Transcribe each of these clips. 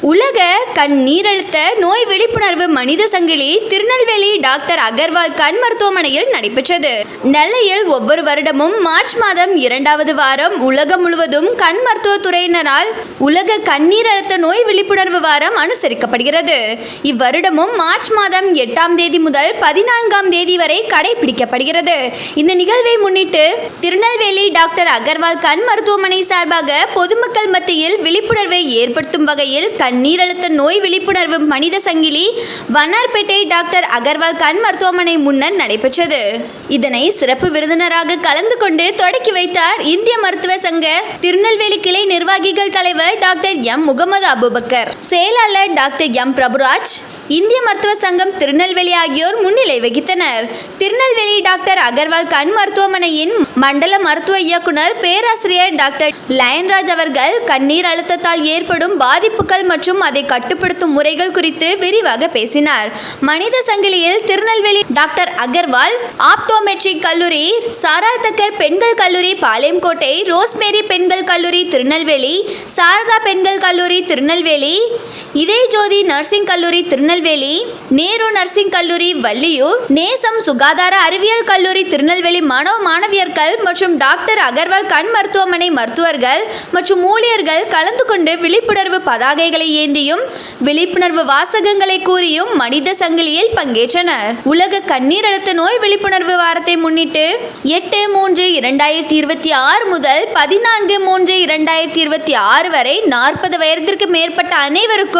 உலக கண் நீரழுத்த நோய் விழிப்புணர்வு மனித சங்கிலி திருநெல்வேலி டாக்டர் அகர்வால் கண் மருத்துவமனையில் நடைபெற்றது. நெல்லையில் ஒவ்வொரு வருடமும் மார்ச் மாதம் 2வது வாரம் உலகம் முழுவதும் கண் மருத்துவத்துறையினரால் உலக கண்ணீரழுத்த நோய் விழிப்புணர்வு வாரம் அனுசரிக்கப்படுகிறது. இவ்வருடமும் மார்ச் மாதம் 8ஆம் தேதி முதல் 14ஆம் தேதி வரை கடைபிடிக்கப்படுகிறது. இந்த நிகழ்வை முன்னிட்டு திருநெல்வேலி டாக்டர் அகர்வால் கண் மருத்துவமனை சார்பாக பொதுமக்கள் மத்தியில் விழிப்புணர்வை ஏற்படுத்தும் வகையில் கண்ணீரழுத்த நோய் விழிப்புணர்வு மனித சங்கிலி வண்ணார்பேட்டை டாக்டர் அகர்வால் கண் மருத்துவமனை முன்னர் நடைபெற்றது. இதனை சிறப்பு விருந்தினராக கலந்து கொண்டு தொடக்கி வைத்தார் இந்திய மருத்துவ சங்க திருநெல்வேலி கிளை நிர்வாகிகள் தலைவர் டாக்டர் எம் முகமது அபுபக்கர், செயலாளர் டாக்டர் எம் பிரபுராஜ், இந்திய மருத்துவ சங்கம் திருநெல்வேலி ஆகியோர் முன்னிலை வகித்தனர். திருநெல்வேலி டாக்டர் அகர்வால் கண் மருத்துவமனையின் மண்டல மருத்துவ இயக்குனர் பேராசிரியர் டாக்டர் லயன்ராஜ் அவர்கள் கண்ணீர் அழுத்தத்தால் ஏற்படும் பாதிப்புகள் மற்றும் அதை கட்டுப்படுத்தும் முறைகள் குறித்து விரிவாக பேசினார். மனித சங்கிலியில் திருநெல்வேலி டாக்டர் அகர்வால் ஆப்டோமெட்ரிக் கல்லூரி, சாராதக்கர் பெண்கள் கல்லூரி பாளையங்கோட்டை, ரோஸ்மேரி பெண்கள் கல்லூரி திருநெல்வேலி, சாரதா பெண்கள் கல்லூரி திருநெல்வேலி, இதய ஜோதி நர்சிங் கல்லூரி திருநெல்வேலி, நேரு நர்சிங் கல்லூரி வள்ளியூர், நேசம் சுகாதார அறிவியல் கல்லூரி திருநெல்வேலி மாணவ மாணவியர்கள் மற்றும் டாக்டர் அகர்வால் கண் மருத்துவமனை மருத்துவர்கள் மற்றும் ஊழியர்கள் கலந்து கொண்டு விழிப்புணர்வு பதாகைகளை ஏந்தியும் விழிப்புணர்வு வாசகங்களை கூறியும் மனித சங்கிலியில் பங்கேற்றனர். உலக கண்ணீரழுத்த நோய் விழிப்புணர்வு வாரத்தை முன்னிட்டு 8/3/2026 முதல் 14/3/2026 வரை 40 வயதிற்கு மேற்பட்ட அனைவருக்கும்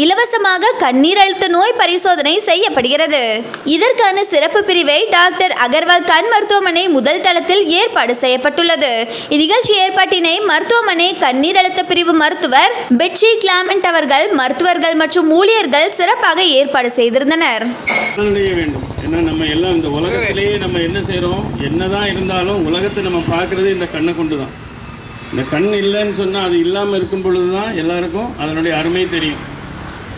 இலவசமாக கண்ணீர் அழுத்த நோய் பரிசோதனை செய்யப்படுகிறது. இதற்கான சிறப்பு பிரிவை டாக்டர் அகர்வால் கண் மருத்துவமனை முதல் தளத்தில் ஏற்பாடு செய்யப்பட்டுள்ளது. இந்நிகழ்ச்சி ஏற்பாட்டினை மருத்துவமனை கண்ணீர் அழுத்த பிரிவு மருத்துவர் பெட்சி கிளாமெண்ட் அவர்கள், மருத்துவர்கள் மற்றும் ஊழியர்கள் சிறப்பாக ஏற்பாடு செய்திருந்தனர். நம்ம எல்லாம் இந்த உலகத்திலேயே நம்ம என்ன செய்கிறோம், என்னதான் இருந்தாலும் உலகத்தை நம்ம பார்க்குறது இந்த கண்ணை கொண்டு தான். இந்த கண் இல்லைன்னு சொன்னால் அது இல்லாமல் இருக்கும் பொழுது தான் எல்லாருக்கும் அதனுடைய அருமை தெரியும்.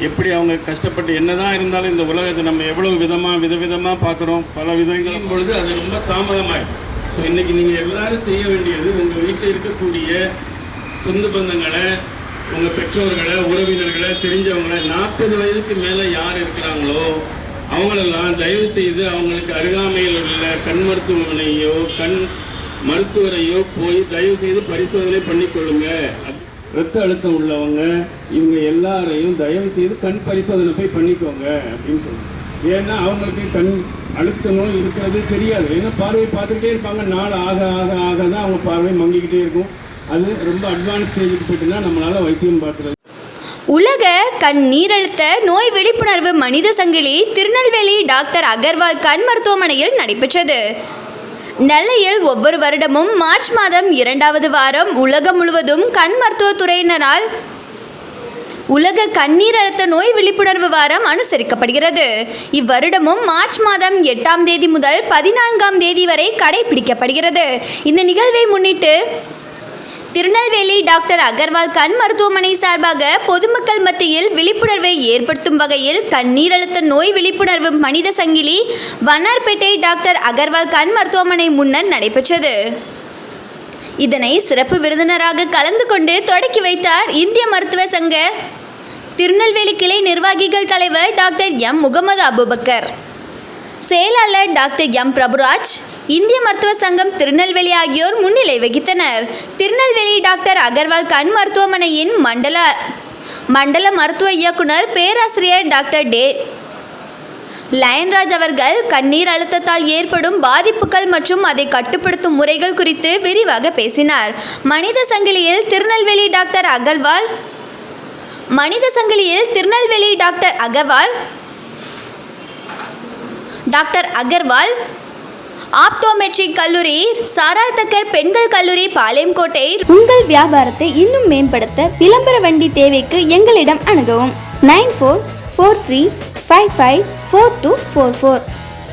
எப்படி அவங்க கஷ்டப்பட்டு என்னதான் இருந்தாலும் இந்த உலகத்தை நம்ம எவ்வளோ விதவிதமாக பார்க்குறோம், பல விதங்களும் பொழுது அது ரொம்ப தாமதமாகிடும். ஸோ இன்றைக்கி நீங்கள் எல்லோரும் செய்ய வேண்டியது, உங்கள் வீட்டில் இருக்கக்கூடிய சொந்த பந்தங்களை, உங்கள் பெற்றோர்களை, உறவினர்களை, தெரிஞ்சவங்களை, 40 வயதுக்கு மேலே யார் இருக்கிறாங்களோ அவங்களெல்லாம் தயவு செய்து அவங்களுக்கு அருகாமையில் உள்ள கண் மருத்துவமனையோ கண் மருத்துவரையோ போய் தயவு செய்து பரிசோதனை பண்ணிக்கொள்ளுங்க. இரத்த அழுத்தம் உள்ளவங்க இவங்க எல்லாரையும் தயவு செய்து கண் பரிசோதனை போய் பண்ணிக்கோங்க அப்படின்னு சொல்லுவாங்க. ஏன்னா அவங்களுக்கு கண் அழுத்த நோய் இருக்கிறது தெரியாது. ஏன்னா பார்வை பார்த்துக்கிட்டே இருப்பாங்க. நாள் ஆக ஆக ஆக தான் அவங்க பார்வை மங்கிக்கிட்டே இருக்கும். அது ரொம்ப அட்வான்ஸ் ஸ்டேஜுக்கு போயிட்டுனா நம்மளால் வைத்தியம் பார்க்குறது. உலக கண் நீரழுத்த நோய் விழிப்புணர்வு மனித சங்கிலி திருநெல்வேலி டாக்டர் அகர்வால் கண் மருத்துவமனையில் நடைபெற்றது. நெல்லையில் ஒவ்வொரு வருடமும் மார்ச் மாதம் 2வது வாரம் உலகம் முழுவதும் கண் மருத்துவத்துறையினரால் உலக கண்ணீரழுத்த நோய் விழிப்புணர்வு வாரம் அனுசரிக்கப்படுகிறது. இவ்வருடமும் மார்ச் மாதம் 8ஆம் தேதி முதல் 14ஆம் தேதி வரை கடைபிடிக்கப்படுகிறது. இந்த நிகழ்வை முன்னிட்டு திருநெல்வேலி டாக்டர் அகர்வால் கண் மருத்துவமனை சார்பாக பொதுமக்கள் மத்தியில் விழிப்புணர்வை ஏற்படுத்தும் வகையில் கண்ணீரழுத்த நோய் விழிப்புணர்வு மனித சங்கிலி வண்ணார்பேட்டை டாக்டர் அகர்வால் கண் மருத்துவமனை முன்னர் நடைபெற்றது. இதனை சிறப்பு விருந்தினராக கலந்து கொண்டு தொடக்கி வைத்தார் இந்திய மருத்துவ சங்க திருநெல்வேலி கிளை நிர்வாகிகள் தலைவர் டாக்டர் எம் முகமது அபுபக்கர், செயலாளர் டாக்டர் எம் பிரபுராஜ், இந்திய மருத்துவ சங்கம் திருநெல்வேலி ஆகியோர் முன்னிலை வகித்தனர். திருநெல்வேலி டாக்டர் அகர்வால் கண் மருத்துவமனையின் மண்டல மருத்துவ இயக்குனர் பேராசிரியர் டாக்டர் லயன்ராஜ் அவர்கள் கண்ணீர் அழுத்தத்தால் ஏற்படும் பாதிப்புகள் மற்றும் அதை கட்டுப்படுத்தும் முறைகள் குறித்து விரிவாக பேசினார். மனித சங்கிலியில் திருநெல்வேலி டாக்டர் அகர்வால் ஆப்டோமெட்ரிக் கல்லூரி, சாராதக்கர் பெண்கள் கல்லூரி பாளையங்கோட்டை. உங்கள் வியாபாரத்தை இன்னும் மேம்படுத்த விளம்பர வண்டி தேவைக்கு எங்களிடம் அணுகவும். 9443554244.